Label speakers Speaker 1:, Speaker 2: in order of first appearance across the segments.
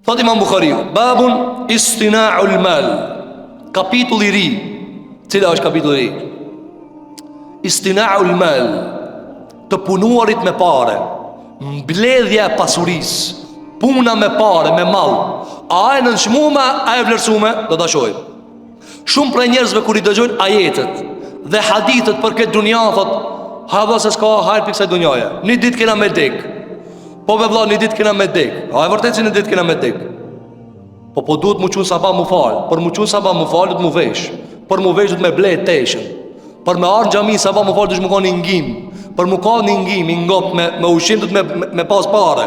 Speaker 1: Thot Imam Bukhariu, babun istina'ul mal. Kapitull i ri. Cila është kapitulli i ri? Istina'ul mal, të punuarit me pare, mbledhja e pasurisë, puna me pare, me mall. A e nënshmume, a e vlerësume? Do ta shohim. Shumë prej njerëzve kur i dëgjojnë ajetet dhe hadithet për këtë dunja, thot, ha valla se s'ka hajër për kësaj dunjaje. Një ditë kena me dek. Po be vlla, një ditë kena me dek. A e vërtet që një ditë kena me dek? Po duhet mu qunë sabah mu falë. Për mu qunë sabah mu falë, duhet mu vesh. Për mu vesh duhet me blejt teshën. Për me arë në gjami sabah mu falë, duhet mu ka një ngim. Për mu ka një ngim, një ngop me ushim, duhet me pas pare.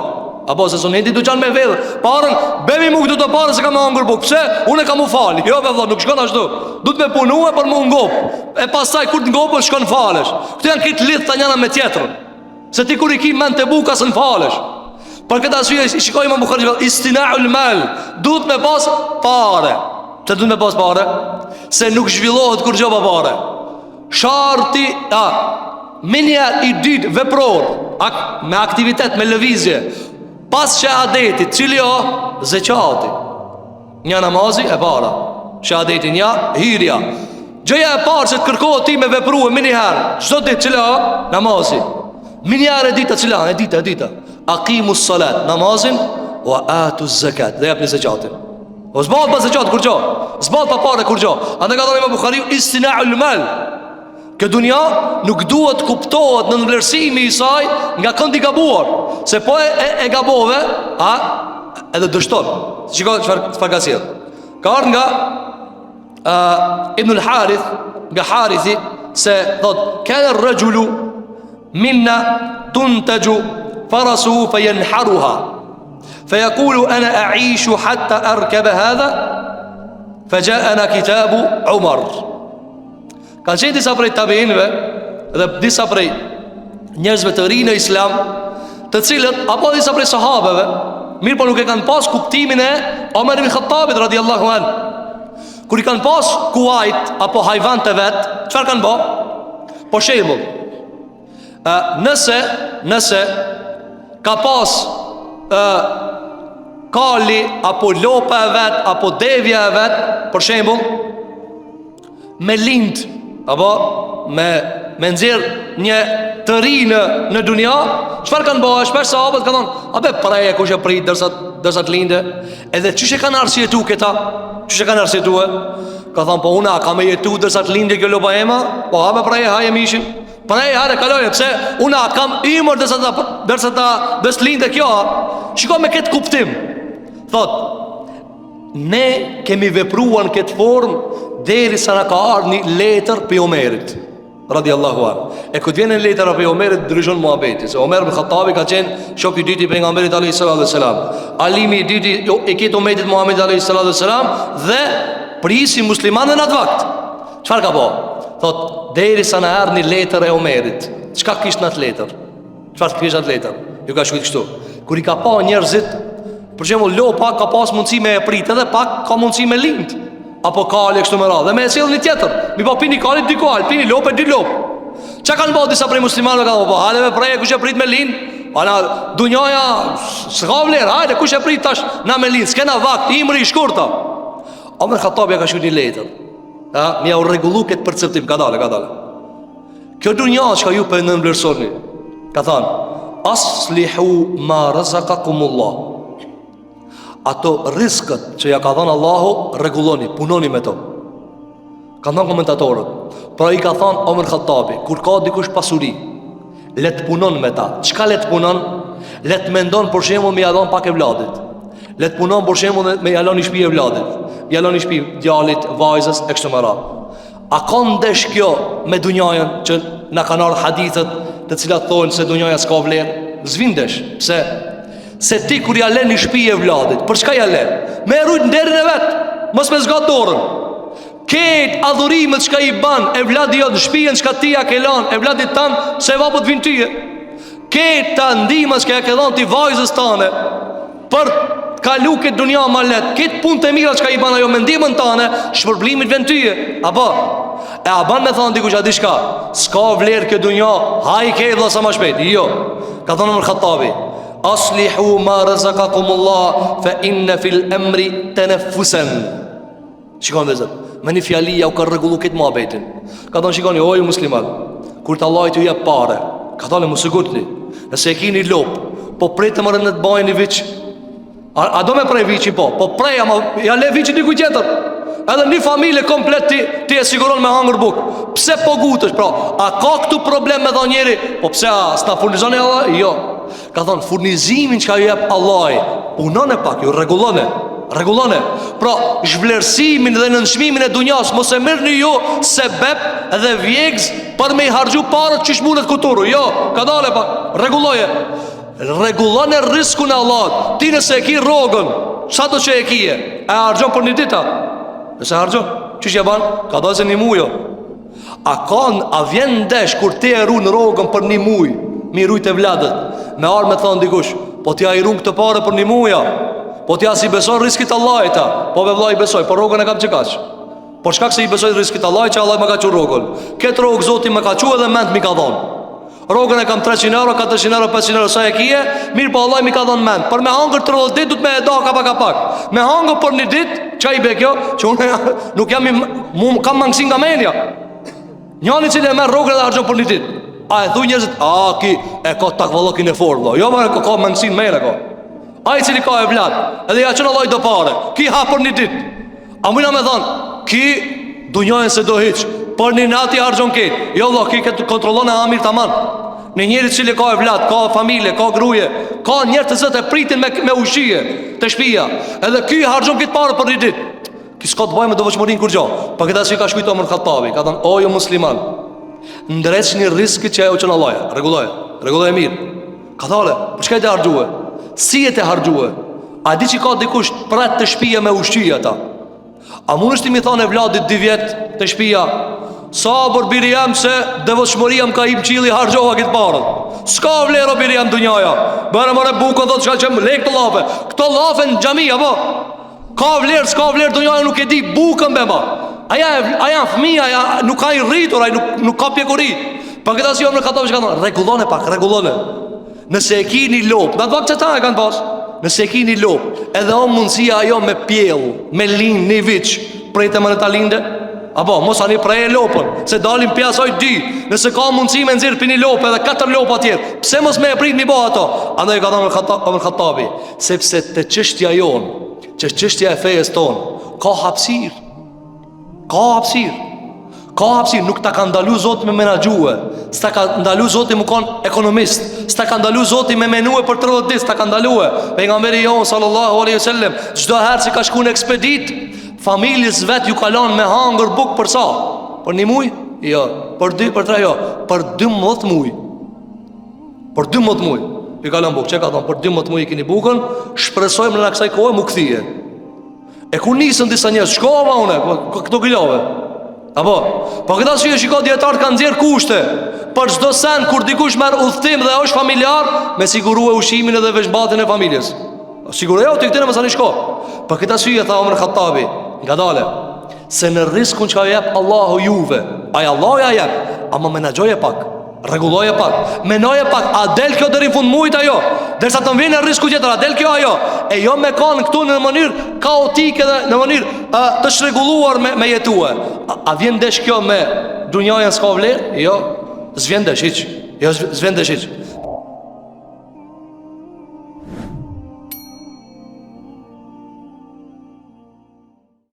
Speaker 1: Apo se son heti du qanë me vedhë. Parën, bemi mu këtu të pare se ka me angër buk. Pse? Unë e ka mu falë. Jo be vlla, nuk shkon ashtu. Duhet me punu e për mu ngop. E pasaj kur të ngopën shkon falesh. Këtu janë kitë lidhë të njëna me tjetërën. Se ti kur i ki men të buka së në falesh. Për këtë arsye shikoj Imam Bukhariu, istina'ul mal, duhet me pas pare. Pse duhet me pas pare? Se nuk zhvillohet kur gjoba pare. Sharti, minja i dytë vepror, me aktivitet, me lëvizje, pas shahadetit, cili o? Zeqati. Një namazi e para. Shahadeti një, hirja. Gjëja e parë që të kërkohet ti me vepru e mini herë, çdo ditë cili o? Namazi. Mini herë e dita cila? E dita. Aqimu s-salat, namazin, wa atu z-zakat, dhe jepni zeqatin. O zbat pa zeqat kur gjo, zbat pa pare kur gjo. Andë ka dhënë Imam Bukhariu, istina'ul mal. Kë dunja nuk duhet kuptohet në vlerësimi i saj nga këndi gabuar. Se po e gabove, edhe dështon. Shikoj çfarë ka sjell. Ka ardhur nga Ibn al-Harith, nga Harithi, se thot, kana ar-rajulu minna tuntaju فرسه فينحرها فيقول أنا أعيش حتى أركب هذا فجاءنا كتاب عمر. Kanë qenë disa prej tabiinëve dhe disa prej njerëzve të rinë në islam, të cilët, apo disa prej sahabeve, mirë po nuk e kanë pas kuptimin e Omer ibn Khattabit radiallahu anhu. Kur i kanë pas kuajt apo hajvan të vetë, çfarë kanë bë? Po shembull, nëse ka pas kali apo lopa e vet apo devja e vet, për shembull, me lind apo me nxjerr një të ri në dunja, çfarë kanë bërë? Shpesh sahabët kanë thonë, a be praje kush e prit derisa të linde? Edhe çish e kanë arsyetu këta? Çish e kanë arsyetuar? Ka thonë, po unë kam jetu derisa të linde kjo lopa ema, po ha me praje haje mishin. Praje hare kaloje, pse unë kam imër derisa ta linde kjo. Shiko me këtë kuptim. Thot, ne kemi vepruar në këtë formë derisa na ka ardhur një letër për Omerit radiallahu anhu. E këtë vjen në letër për Omerit, ndryshon muhabeti. Se Omer ibn Khattabi ka qenë shok i dytë i pejgamberit alayhis salam, alimi i dytë i këtë umetit Muhamedit alayhis salam, dhe prisi muslimanëve në atë vakt. Çfarë ka bërë? Thot, derisa na erdhi një letër e Omerit. Çka kishte në atë letër? Çfarë kishte atë letër? Ju ka shkruar kështu. Kur i ka pa njerëzit, për shembull, lopa ka pas mundësi me e prit, edhe pak ka mundësi me lind, apo kale kështu me radhë, dhe me e sjell një tjetër. Mi pa pini kalit dy kal, pini lopë dy lopë. Çka kanë bërë disa prej muslimanëve kanë po, hale me praje kush e prit me lind? Ana dunjaja s'ka vlerë, hajde kush e prit tash na me lind, s'kena vakt, imri i shkurtë. Omer Khattabi ka shkruar një letër. Mi u rregullu këtë perceptim, ka dalë. Kjo dunja që ju për në nëmbërsoni, ka thënë, aslihu ma razaqakumullah. Ato rizkët që ja ka thënë Allahu, rregulloni, punoni me to. Ka thënë komentatorët. Pra i ka thënë Omer Khattabi, kur ka dikush pasuri, le të punon me ta. Çka le të punon? Le të mendon për shembull me ia dhon pak e vladit. Le të punon për shembull me ia lënë shtëpi e vladit. Ja lënë shtëpi djalit, vajzës e kështu me radhë. A ka ndesh kjo me dunjajën që na kanë ardhur hadithet të cilat thonë se dunjaja s'ka vlerë? Zvindesh. Pse? Se ti kur ja lën shtëpi e vladit, për çka ja lën? Me rujt nderin e vet, mos me zgat dorën. Këtë adhurimet çka i ban e vladi jot në shtëpinë çka ti ja ke lënë e vladit tan, se vapot vin tyje. Këta ndihmas që ja ke dhënë ti vajzës tane për kalu këtë dunja ma let, këtë punë të mira që ka i ban ajo me ndihmën tane, shpërblimit vend tyje. Apo? E a ban me thonë dikush a di shka, s'ka vlerë këtë dunja, ha i ke vla sa ma shpejt. Jo. Ka thonë Omer Khattabi, aslihu ma razaqakumullah fa inna fil amri tanaffusan. Shikoni vëllezër, me një fjali ja u ka rregullu këtë muhabetin. Ka thonë shikoni o ju musliman, kur të Allah t'ju jep pare, ka thonë mos e gutni. Nëse e keni lop, po pritëm rënë të bajni viç. A do me prej viçi po prej ama ja le viçi diku tjetër. Edhe një familje komplet ti e siguron me hangër buk. Pse po gutesh pra? A ka këtu problem me dhënjeri? Po pse s'na furnizoni Allah? Jo. Ka thonë furnizimin që ka ju jep Allah, punone pak, ju rregullone. Pra zhvlerësimin dhe nënshmimin e dunjas mos e merrni ju sebeb dhe vjegz për me i harxhu parët që shmunet kuturu. Jo, ka dale pak, rregulloje. Rregullone riskun e Allahut. Ti nëse e ki rrogën, sa do që e kije? E harxhon për një ditë? Nëse harxhon, çish ja ban? Ka dalë se një muaj. A vjen ndesh kur ti e ruan rrogën për një muaj, mi rujt e vladët. Me armë thon dikush, po ti ai ruan këtë parë për një muaj. Po ti as i beson riskit Allahit ta. Po me vllai besoj, po rrogën e kam çkaç. Por shkak se i besoj riskit Allahit që Allah më ka çu rrogën. Këtë rrogë Zoti më ka çu edhe mend mi ka dhon. Rrogën e kam 300 euro, 400 euro, 500 euro sa e kije. Mirë po Allah mi ka dhon mend. Për me hangër 30 ditë du të me e do kapak. Me hangër për një ditë, çai be kjo? Që unë nuk jam kam mangësi nga menja. Njani që e merr rrogën dhe harxhon për një ditë. A e thu njerëzit, ki e ka takvallokin e fortë valla. Jo më ka mangësinë merr ka. Ai cili ka e vlat, edhe ja çon Allah do pare. Ki ha për një ditë. A mëna me thon, ki dunjojën se do hiç. Por një nati harxhon këtë. Jo valla, ki këtë kontrollon e amir tamam. Në njëri cili ka e vlat, ka familje, ka gruje, ka njerëz të zot e pritin me ushqie te shtëpia. Edhe ky harxhon këtë parë për një ditë. Ki s'ka të bëjë me devotshmërinë kur gjë. Po këtë ashi ka shkruar Omar Khattabi, ka thënë o ju musliman, ndresni rrezikut që ajo çon Allah. Rregulloje mirë. Ka thale, për çka e harxhue? Si e të harxhue? A di që ka dikush prat të shtëpia me ushqie ata? A mund është ti mi thonë e vladit 2 vjet të shtëpia? Sa për biri jam se devotshmëria më ka im qili harxhova këtë parët. S'ka vlerë biri jam dunjaja. Bërë mëre bukën dhëtë shka që më lek të lafe. Këto lafe në gjami, apo? Ka vlerë, s'ka vlerë dunjaja nuk e di bukën be ma. Aja në fëmija, nuk ka i rritur, aja nuk ka pjekurit. Pa këta si jo më në katove që ka thonë, regullone pak, regullone. Nëse e ki një lop, në të vakë që ta e kanë pas. Nëse e ki një lop, edhe o mundësia ajo me pjell, me lind një vich, prej të më në ta linde. Apo, mos ani prej e lopën, se dalin pjasoj 2. Nëse ka mundësi me nëzirë për një lopë edhe 4 lopë atjerë, pse mos me e prit mi bo ato? Andaj ka thonë Omar Khattabi, sepse të çështja jonë, që çështja e fejes tonë, ka hapësir. Ka hapësir, nuk ta ka ndalu Zoti me menaxhue, s'ta ka ndalu Zoti më kon ekonomist, s'ta ka ndalu Zoti me menue për 30 ditë, s'ta ka ndalue. Pejgamberi jon sallallahu alaihi wasallam, çdo herë që ka shkuar në ekspedit, familjes vet ju kalon me hangër buk për sa? Për 1 muaj? Jo, për 2, për 3 jo, për 12 muaj. Për 12 muaj. I kalon buk, çka ka thon, për 12 muaj i keni bukën, shpresojmë në kësaj kohe mu kthije. E ku nisën disa njerëz, shkova unë, këto gilove. Apo, po këta si e shiko djetarët kanë nxjerr kushte. Për çdo sen kur dikush merr udhtim dhe është familjar, me sigurue ushqimin edhe veçmbatin e familjes. Sigurojo ti këtë mos ani shko. Po këta si e tha Omar Khattabi, ngadale, se në riskun që ka jep Allahu juve, ai Allahu ja jep, ama menaxhoje pak, rregulloje pak, menoje pak, a del kjo deri në fund muajit ajo, derisa të vjen risku tjetër, a del kjo ajo, e jo me kanë këtu në mënyrë kaotike dhe në mënyrë të shregulluar me jetue. A vjen ndesh kjo me dunjajën s'ka vlerë? Jo, s'vjen ndesh hiç. Jo, s'vjen ndesh hiç.